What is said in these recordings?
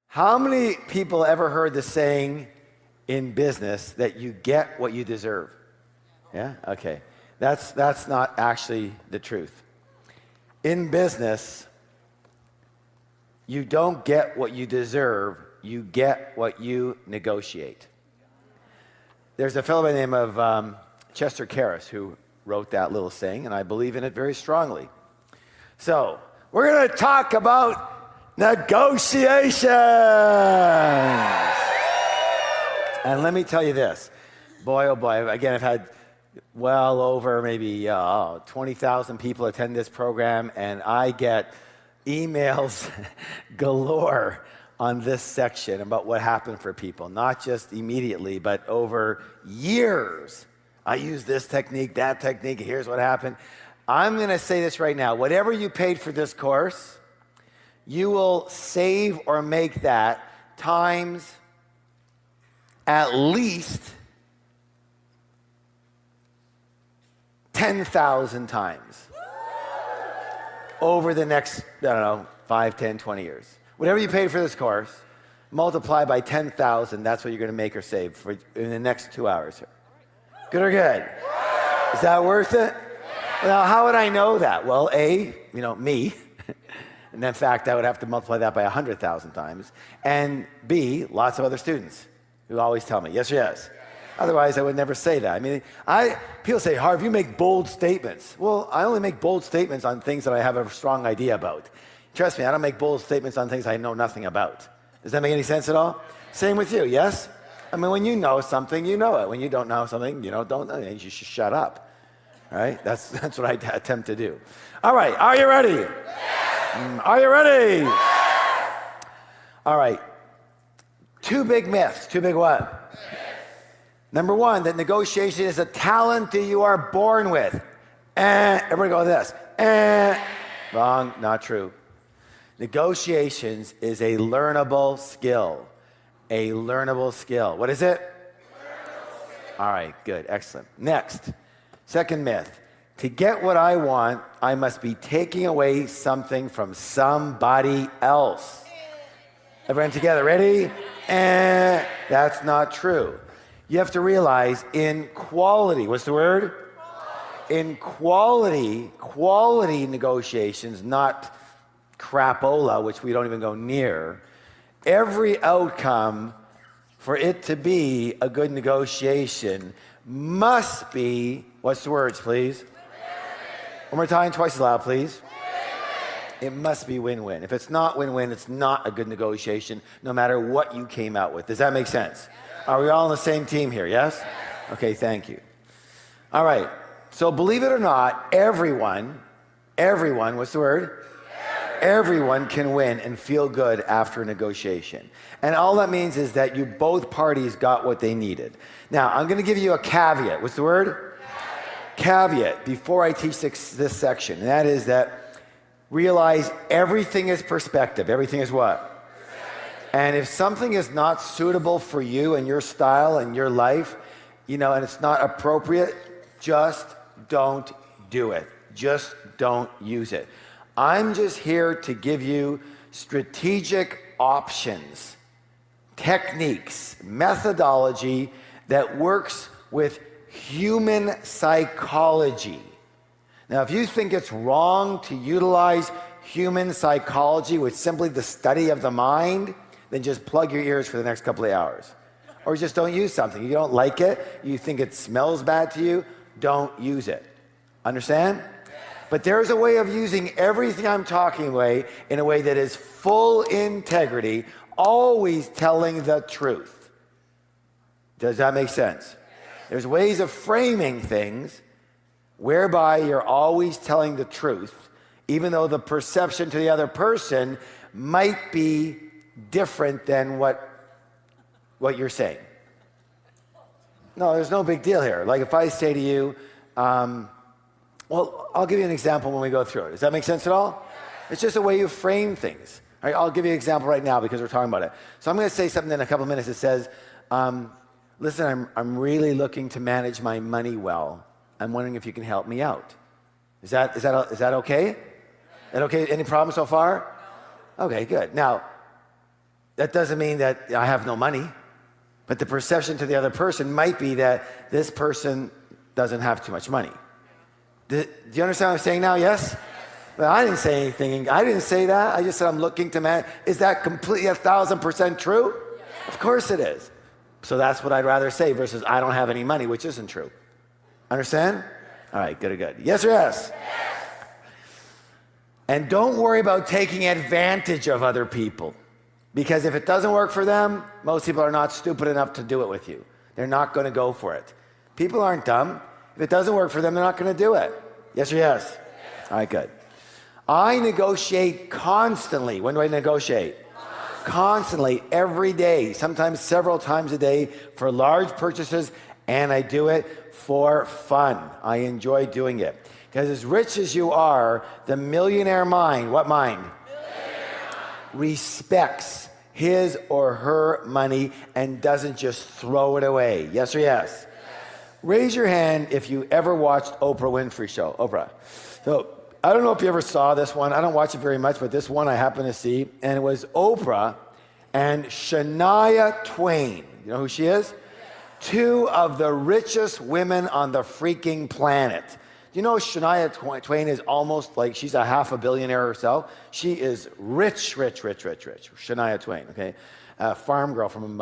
How many people ever heard the saying in business that you get what you deserve? Yeah? Okay. That's not actually the truth. In business, you don't get what you deserve, you get what you negotiate. There's a fellow by the name of Chester Karras who wrote that little saying, and I believe in it very strongly. So, we're going to talk about negotiations. And let me tell you this. Boy, oh boy, again, I've had well over maybe 20,000 people attend this program, and I get emails galore on this section about what happened for people, not just immediately, but over years. I use this technique, that technique, here's what happened. I'm going to say this right now. Whatever you paid for this course, you will save or make that times at least 10,000 times over the next, 5, 10, 20 years. Whatever you paid for this course, multiply by 10,000, that's what you're going to make or save for in the next 2 hours here. Good or good? Is that worth it? Well, how would I know that? Well, A, me. And in fact, I would have to multiply that by 100,000 times. And B, lots of other students who always tell me, yes or yes. Otherwise, I would never say that. I mean, people say, Harv, you make bold statements. Well, I only make bold statements on things that I have a strong idea about. Trust me, I don't make bold statements on things I know nothing about. Does that make any sense at all? Same with you, yes? I mean, when you know something, you know it. When you don't know something, don't know it. You should shut up. All right? That's what I attempt to do. All right, are you ready? Yes. Are you ready? Yes. All right. Two big myths. Two big what? Yes. Number one, that negotiation is a talent that you are born with. Everybody go with this. Wrong, not true. Negotiations is a learnable skill. A learnable skill. What is it? All right, good, excellent. Next, second myth. To get what I want, I must be taking away something from somebody else. Everyone together, ready? That's not true. You have to realize in quality, what's the word? In quality negotiations, not crapola, which we don't even go near, every outcome for it to be a good negotiation must be, what's the words, please? One more time, twice as loud, please. It must be win-win. If it's not win-win, it's not a good negotiation, no matter what you came out with. Does that make sense? Are we all on the same team here, yes? Okay, thank you. All right, so believe it or not, everyone, what's the word? Everyone can win and feel good after a negotiation. And all that means is that both parties got what they needed. Now, I'm going to give you a caveat. What's the word? Caveat before I teach this section. And that is that realize everything is perspective. Everything is what? And if something is not suitable for you and your style and your life, and it's not appropriate, just don't do it. Just don't use it. I'm just here to give you strategic options, techniques, methodology that works with human psychology. Now, if you think it's wrong to utilize human psychology with simply the study of the mind, then just plug your ears for the next couple of hours. Or just don't use something. You don't like it, you think it smells bad to you, don't use it. Understand? But there's a way of using everything I'm talking about in a way that is full integrity, always telling the truth. Does that make sense? There's ways of framing things whereby you're always telling the truth, even though the perception to the other person might be different than what you're saying. No, there's no big deal here. Like if I say to you, well, I'll give you an example when we go through it. Does that make sense at all? It's just a way you frame things. All right, I'll give you an example right now because we're talking about it. So I'm going to say something in a couple of minutes that says, listen, I'm really looking to manage my money well. I'm wondering if you can help me out. Is that okay? Is that okay? Any problems so far? Okay, good. Now, that doesn't mean that I have no money. But the perception to the other person might be that this person doesn't have too much money. Do you understand what I'm saying now? Yes? Well, I didn't say anything. I didn't say that. I just said I'm looking to man. Is that completely 1,000% true? Of course it is. So that's what I'd rather say versus I don't have any money, which isn't true. Understand? All right, good. Yes or yes? And don't worry about taking advantage of other people. Because if it doesn't work for them, most people are not stupid enough to do it with you. They're not going to go for it. People aren't dumb. If it doesn't work for them, they're not going to do it. Yes or yes? All right, good. I negotiate constantly. When do I negotiate? Constantly, every day, sometimes several times a day for large purchases, and I do it for fun. I enjoy doing it. Because as rich as you are, the millionaire mind, what mind? Respects his or her money and doesn't just throw it away. Yes or yes? Raise your hand if you ever watched Oprah Winfrey Show. Oprah. So I don't know if you ever saw this one. I don't watch it very much, but this one I happened to see. And it was Oprah and Shania Twain. You know who she is? Two of the richest women on the freaking planet. You know, Shania Twain is almost like she's a half a billionaire herself. She is rich. Shania Twain, okay? Farm girl from,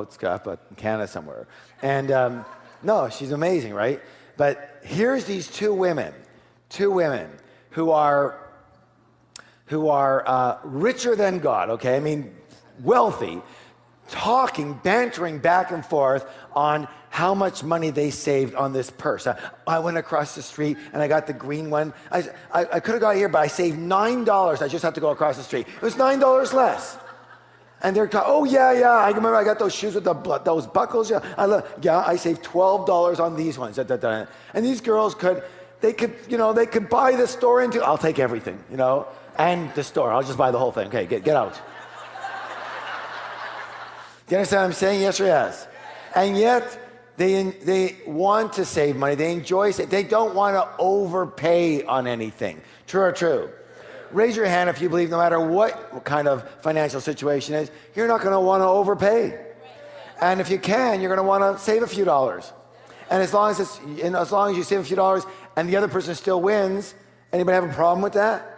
it's up in Canada somewhere. And no, she's amazing, right? But here's these two women who are richer than God, okay? I mean, wealthy, talking, bantering back and forth on how much money they saved on this purse. I went across the street and I got the green one. I could have got here, but I saved $9. I just had to go across the street. It was $9 less. And they're talking, oh yeah, I remember I got those shoes with those buckles. Yeah, I saved $12 on these ones. And these girls could buy the store into, I'll take everything, and the store. I'll just buy the whole thing. Okay, get out. Do you understand what I'm saying? Yes or yes? And yet, they want to save money. They enjoy it. They don't want to overpay on anything. True or true? Raise your hand if you believe no matter what kind of financial situation is, you're not going to want to overpay. And if you can, you're going to want to save a few dollars. And as long as you save a few dollars and the other person still wins, anybody have a problem with that?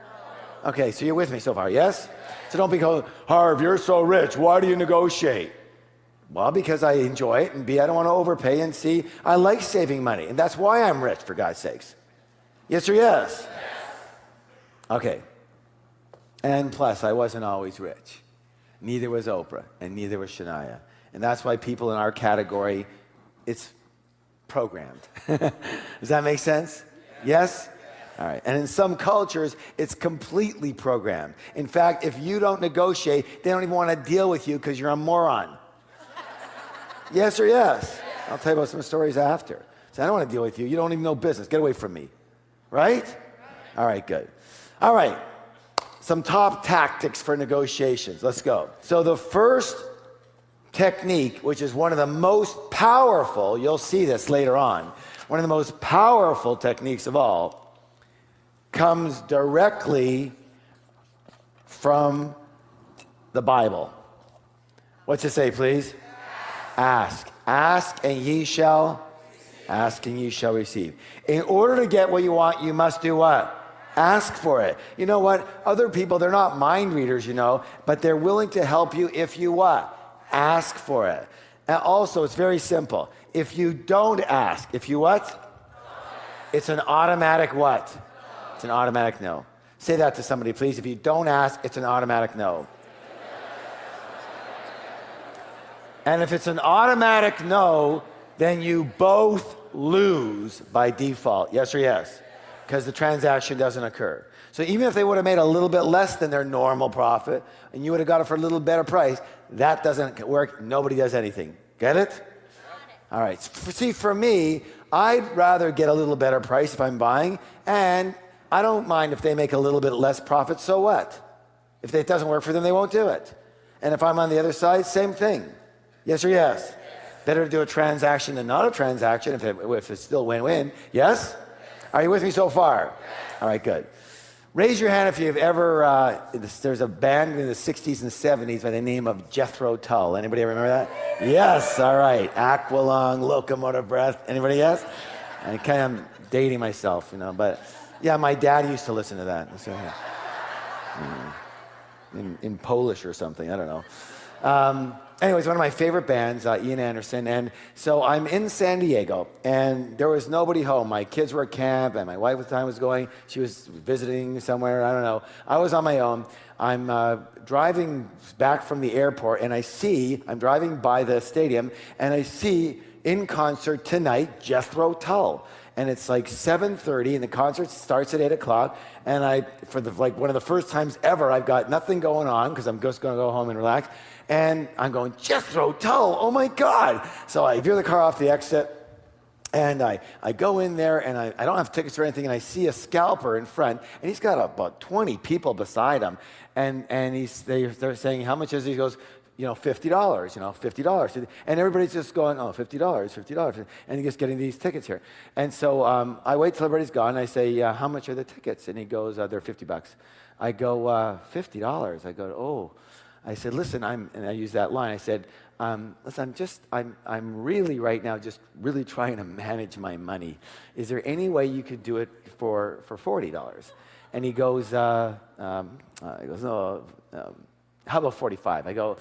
Okay, so you're with me so far, yes? So don't be going, Harv, you're so rich. Why do you negotiate? Well, because I enjoy it, and B, I don't want to overpay, and C, I like saving money, and that's why I'm rich, for God's sakes. Yes or yes? Okay. And plus, I wasn't always rich. Neither was Oprah, and neither was Shania. And that's why people in our category, it's programmed. Does that make sense? Yes? All right. And in some cultures, it's completely programmed. In fact, if you don't negotiate, they don't even want to deal with you because you're a moron. Yes or yes? I'll tell you about some stories after. So I don't want to deal with you. You don't even know business. Get away from me. Right? All right, good. All right. Some top tactics for negotiations. Let's go. So the first technique, which is one of the most powerful, you'll see this later on, one of the most powerful techniques of all, comes directly from the Bible. What's it say, please? Ask. Ask and ye shall receive. In order to get what you want, you must do what? Ask for it. You know what? Other people, they're not mind readers, but they're willing to help you if you what? Ask for it. And also, it's very simple. If you don't ask, if you what? It's an automatic what? It's an automatic no. Say that to somebody, please. If you don't ask, it's an automatic no. And if it's an automatic no, then you both lose by default. Yes or yes? Because the transaction doesn't occur. So even if they would have made a little bit less than their normal profit, and you would have got it for a little better price, that doesn't work. Nobody does anything. Get it? All right. See, for me, I'd rather get a little better price if I'm buying, and I don't mind if they make a little bit less profit, so what? If it doesn't work for them, they won't do it. And if I'm on the other side, same thing. Yes or yes? Better to do a transaction than not a transaction if it's still win-win. Yes? Are you with me so far? All right, good. Raise your hand if you've ever, there's a band in the 60s and 70s by the name of Jethro Tull. Anybody ever remember that? Yes, all right. Aqualung, Locomotive Breath. Anybody yes? I kind of dating myself, but yeah, my dad used to listen to that. So, in Polish or something, I don't know. Anyways, one of my favorite bands, Ian Anderson, and so I'm in San Diego, and there was nobody home. My kids were at camp, and my wife at the time was going. She was visiting somewhere, I don't know. I was on my own. I'm driving back from the airport, and I'm driving by the stadium, and I see in concert tonight Jethro Tull. And it's like 7:30, and the concert starts at 8 o'clock. And for one of the first times ever, I've got nothing going on because I'm just going to go home and relax. And I'm going, Jethro Tull, oh my God. So I veer the car off the exit, and I go in there, and I don't have tickets or anything, and I see a scalper in front, and he's got about 20 people beside him. And they're saying, how much is it? He goes, $50, $50. And everybody's just going, oh, $50, $50. And he gets getting these tickets here. And so I wait till everybody's gone. And I say, how much are the tickets? And he goes, they're $50. I go, $50. I go, oh. I said, listen, and I use that line. I said, listen, I'm really right now just really trying to manage my money. Is there any way you could do it for $40? And he goes, no, how about 45? I go,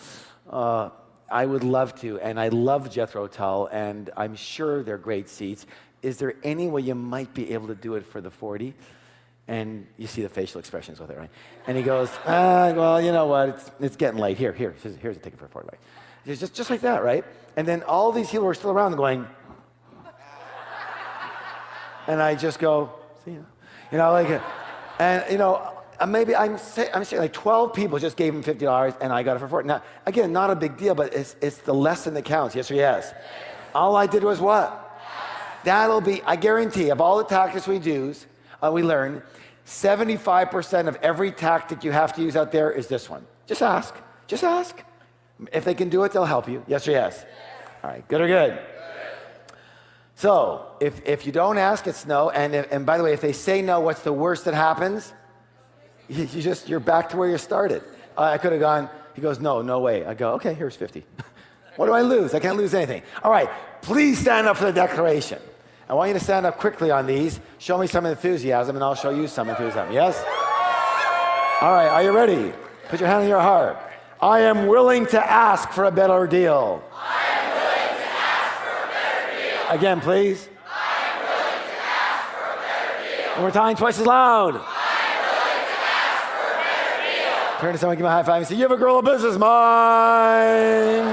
I would love to, and I love Jethro Tull, and I'm sure they're great seats. Is there any way you might be able to do it for the 40? And you see the facial expressions with it, right? And he goes, well, you know what? It's getting late. Here's a ticket for 40. It's just like that, right? And then all these people are still around going, and I just go, see ya. Maybe I'm saying like 12 people just gave him $50, and I got it for 40. Now, again, not a big deal, but it's the lesson that counts. Yes or yes? All I did was what? That'll be, I guarantee, of all the tactics we learn, 75% of every tactic you have to use out there is this one. Just ask. Just ask. If they can do it, they'll help you. Yes or yes? All right, good or good? So, if you don't ask, it's no. And by the way, if they say no, what's the worst that happens? You're back to where you started. I could have gone, he goes, no way. I go, okay, here's 50. What do I lose? I can't lose anything. All right, please stand up for the declaration. I want you to stand up quickly on these. Show me some enthusiasm, and I'll show you some enthusiasm. Yes? All right, are you ready? Put your hand on your heart. I am willing to ask for a better deal. I am willing to ask for a better deal. Again, please. I am willing to ask for a better deal. One more time, twice as loud. I am willing to ask for a better deal. Turn to someone, give me a high five, and say, you have a girl of business mind.